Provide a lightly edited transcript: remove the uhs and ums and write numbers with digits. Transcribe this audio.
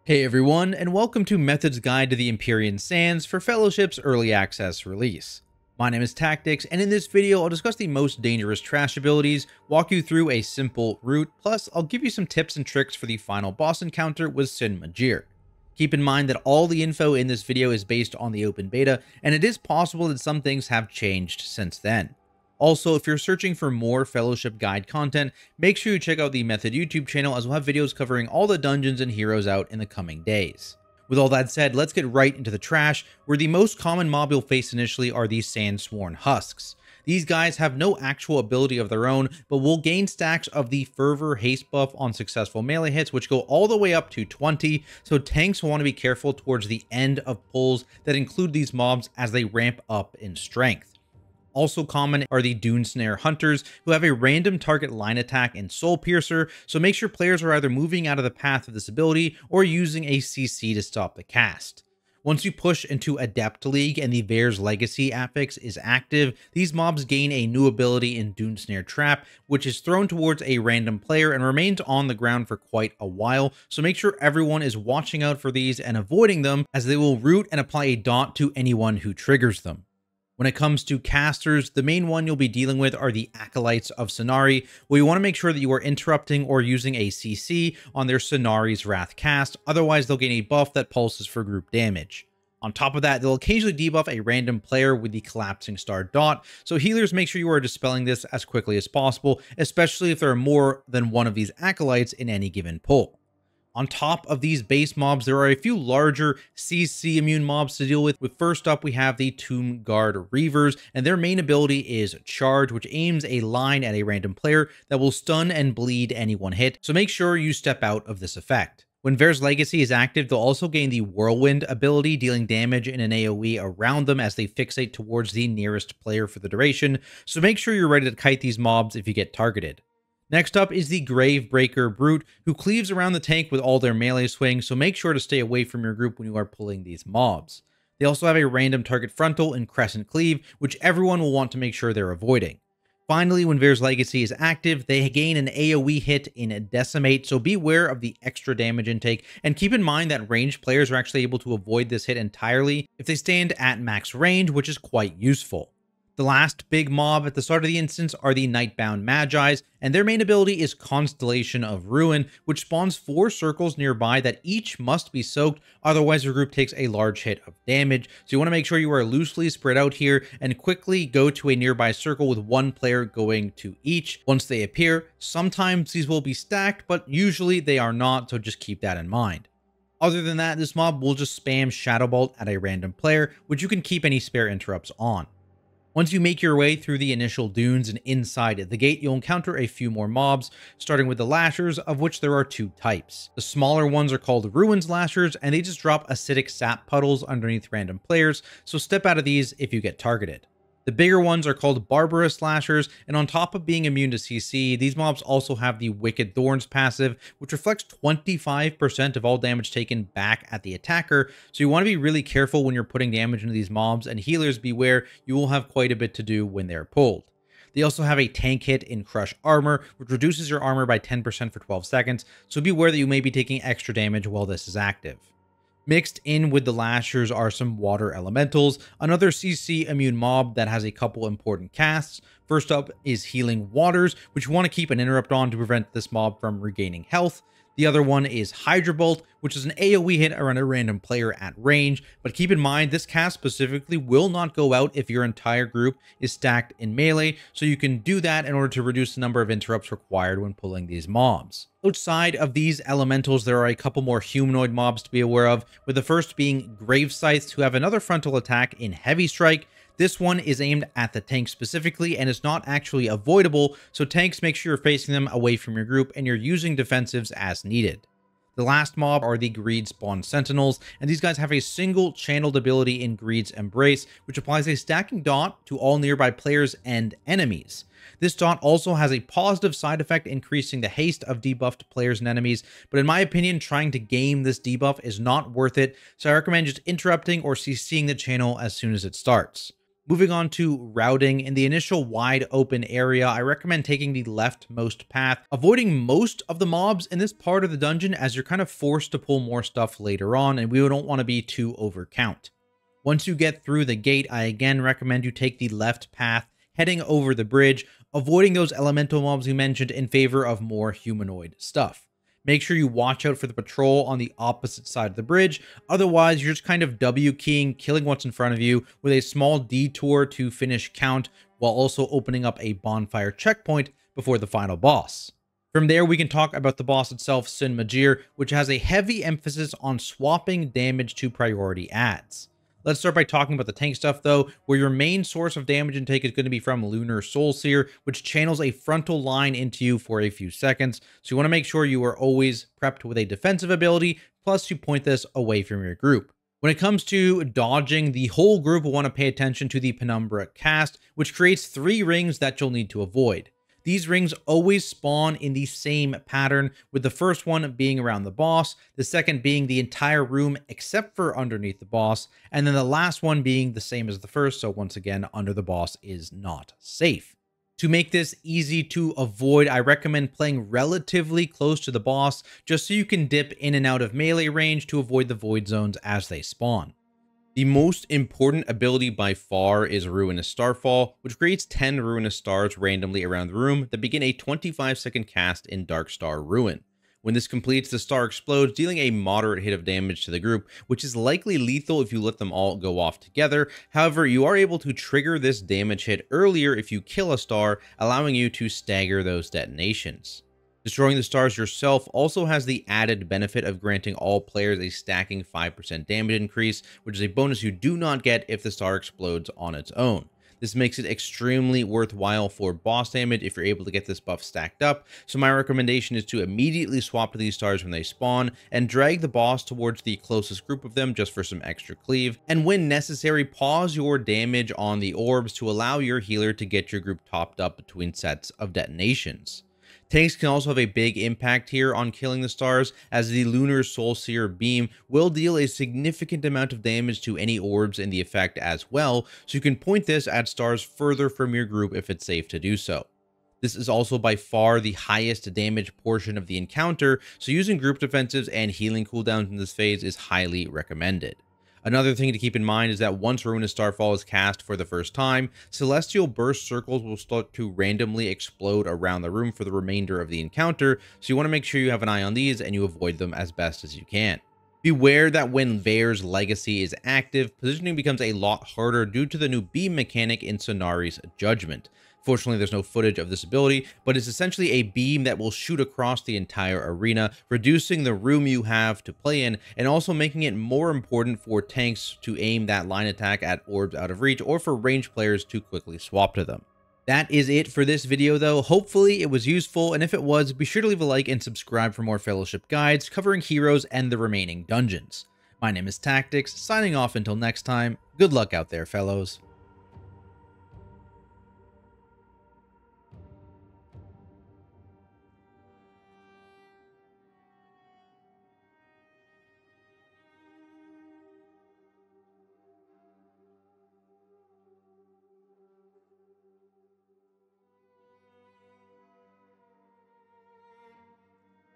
Hey everyone, and welcome to Method's Guide to the Empyrean Sands for Fellowship's Early Access release. My name is Tactyks, and in this video I'll discuss the most dangerous trash abilities, walk you through a simple route, plus I'll give you some tips and tricks for the final boss encounter with Sin-Magir. Keep in mind that all the info in this video is based on the open beta, and it is possible that some things have changed since then. Also, if you're searching for more Fellowship Guide content, make sure you check out the Method YouTube channel, as we'll have videos covering all the dungeons and heroes out in the coming days. With all that said, let's get right into the trash, where the most common mob you'll face initially are the Sandsworn Husks. These guys have no actual ability of their own, but will gain stacks of the Fervor haste buff on successful melee hits, which go all the way up to 20, so tanks will want to be careful towards the end of pulls that include these mobs as they ramp up in strength. Also common are the Dune Snare Hunters, who have a random target line attack and Soul Piercer, so make sure players are either moving out of the path of this ability or using a CC to stop the cast. Once you push into Adept League and the Vair's Legacy affix is active, these mobs gain a new ability in Dune Snare Trap, which is thrown towards a random player and remains on the ground for quite a while, so make sure everyone is watching out for these and avoiding them, as they will root and apply a dot to anyone who triggers them. When it comes to casters, the main one you'll be dealing with are the Acolytes of Sonari, where you want to make sure that you are interrupting or using a CC on their Sonari's Wrath cast, otherwise they'll gain a buff that pulses for group damage. On top of that, they'll occasionally debuff a random player with the Collapsing Star dot, so healers make sure you are dispelling this as quickly as possible, especially if there are more than one of these Acolytes in any given pull. On top of these base mobs, there are a few larger CC immune mobs to deal with. First up, we have the Tomb Guard Reavers, and their main ability is Charge, which aims a line at a random player that will stun and bleed anyone hit, so make sure you step out of this effect. When Vair's Legacy is active, they'll also gain the Whirlwind ability, dealing damage in an AoE around them as they fixate towards the nearest player for the duration, so make sure you're ready to kite these mobs if you get targeted. Next up is the Gravebreaker Brute, who cleaves around the tank with all their melee swings, so make sure to stay away from your group when you are pulling these mobs. They also have a random target frontal and crescent cleave, which everyone will want to make sure they're avoiding. Finally, when Vair's Legacy is active, they gain an AoE hit in Decimate, so beware of the extra damage intake, and keep in mind that ranged players are actually able to avoid this hit entirely if they stand at max range, which is quite useful. The last big mob at the start of the instance are the Nightbound Magis, and their main ability is Constellation of Ruin, which spawns 4 circles nearby that each must be soaked, otherwise your group takes a large hit of damage. So you want to make sure you are loosely spread out here and quickly go to a nearby circle with one player going to each once they appear. Sometimes these will be stacked, but usually they are not, so just keep that in mind. Other than that, this mob will just spam Shadow Bolt at a random player, which you can keep any spare interrupts on. Once you make your way through the initial dunes and inside the gate, you'll encounter a few more mobs, starting with the Lashers, of which there are 2 types. The smaller ones are called Ruins Lashers, and they just drop acidic sap puddles underneath random players, so step out of these if you get targeted. The bigger ones are called Barbarous Lashers, and on top of being immune to CC, these mobs also have the Wicked Thorns passive, which reflects 25% of all damage taken back at the attacker, so you want to be really careful when you're putting damage into these mobs, and healers beware, you will have quite a bit to do when they're pulled. They also have a tank hit in Crush Armor, which reduces your armor by 10% for 12 seconds, so beware that you may be taking extra damage while this is active. Mixed in with the Lashers are some Water Elementals, another CC immune mob that has a couple important casts. First up is Healing Waters, which you want to keep an interrupt on to prevent this mob from regaining health. The other one is Hydra Bolt, which is an AoE hit around a random player at range, but keep in mind this cast specifically will not go out if your entire group is stacked in melee, so you can do that in order to reduce the number of interrupts required when pulling these mobs. Outside of these elementals, there are a couple more humanoid mobs to be aware of, with the first being Grave Scythes, who have another frontal attack in Heavy Strike. This one is aimed at the tank specifically and is not actually avoidable, so tanks, make sure you're facing them away from your group and you're using defensives as needed. The last mob are the Greed Spawn Sentinels, and these guys have a single channeled ability in Greed's Embrace, which applies a stacking dot to all nearby players and enemies. This dot also has a positive side effect, increasing the haste of debuffed players and enemies, but in my opinion, trying to game this debuff is not worth it, so I recommend just interrupting or CCing the channel as soon as it starts. Moving on to routing, in the initial wide open area, I recommend taking the leftmost path, avoiding most of the mobs in this part of the dungeon as you're kind of forced to pull more stuff later on, and we don't want to be too overcount. Once you get through the gate, I again recommend you take the left path, heading over the bridge, avoiding those elemental mobs we mentioned in favor of more humanoid stuff. Make sure you watch out for the patrol on the opposite side of the bridge. Otherwise, you're just kind of W keying, killing what's in front of you with a small detour to finish count while also opening up a bonfire checkpoint before the final boss. From there, we can talk about the boss itself, Sin-Magir, which has a heavy emphasis on swapping damage to priority adds. Let's start by talking about the tank stuff though, where your main source of damage intake is going to be from Lunar Soulseer, which channels a frontal line into you for a few seconds. So you want to make sure you are always prepped with a defensive ability, plus you point this away from your group. When it comes to dodging, the whole group will want to pay attention to the Penumbra cast, which creates 3 rings that you'll need to avoid. These rings always spawn in the same pattern, with the first one being around the boss, the second being the entire room except for underneath the boss, and then the last one being the same as the first, so once again, under the boss is not safe. To make this easy to avoid, I recommend playing relatively close to the boss, just so you can dip in and out of melee range to avoid the void zones as they spawn. The most important ability by far is Ruinous Starfall, which creates 10 Ruinous Stars randomly around the room that begin a 25-second cast in Dark Star Ruin. When this completes, the star explodes, dealing a moderate hit of damage to the group, which is likely lethal if you let them all go off together. However, you are able to trigger this damage hit earlier if you kill a star, allowing you to stagger those detonations. Destroying the stars yourself also has the added benefit of granting all players a stacking 5% damage increase, which is a bonus you do not get if the star explodes on its own. This makes it extremely worthwhile for boss damage if you're able to get this buff stacked up, so my recommendation is to immediately swap to these stars when they spawn, and drag the boss towards the closest group of them just for some extra cleave, and when necessary, pause your damage on the orbs to allow your healer to get your group topped up between sets of detonations. Tanks can also have a big impact here on killing the stars, as the Lunar Soulseer beam will deal a significant amount of damage to any orbs in the effect as well, so you can point this at stars further from your group if it's safe to do so. This is also by far the highest damage portion of the encounter, so using group defensives and healing cooldowns in this phase is highly recommended. Another thing to keep in mind is that once Ruinous Starfall is cast for the first time, Celestial Burst circles will start to randomly explode around the room for the remainder of the encounter, so you want to make sure you have an eye on these and you avoid them as best as you can. Beware that when Vair's Legacy is active, positioning becomes a lot harder due to the new beam mechanic in Sonari's Judgment. Fortunately, there's no footage of this ability, but it's essentially a beam that will shoot across the entire arena, reducing the room you have to play in, and also making it more important for tanks to aim that line attack at orbs out of reach, or for ranged players to quickly swap to them. That is it for this video though. Hopefully it was useful, and if it was, be sure to leave a like and subscribe for more Fellowship guides covering heroes and the remaining dungeons. My name is Tactyks, signing off until next time. Good luck out there, fellows.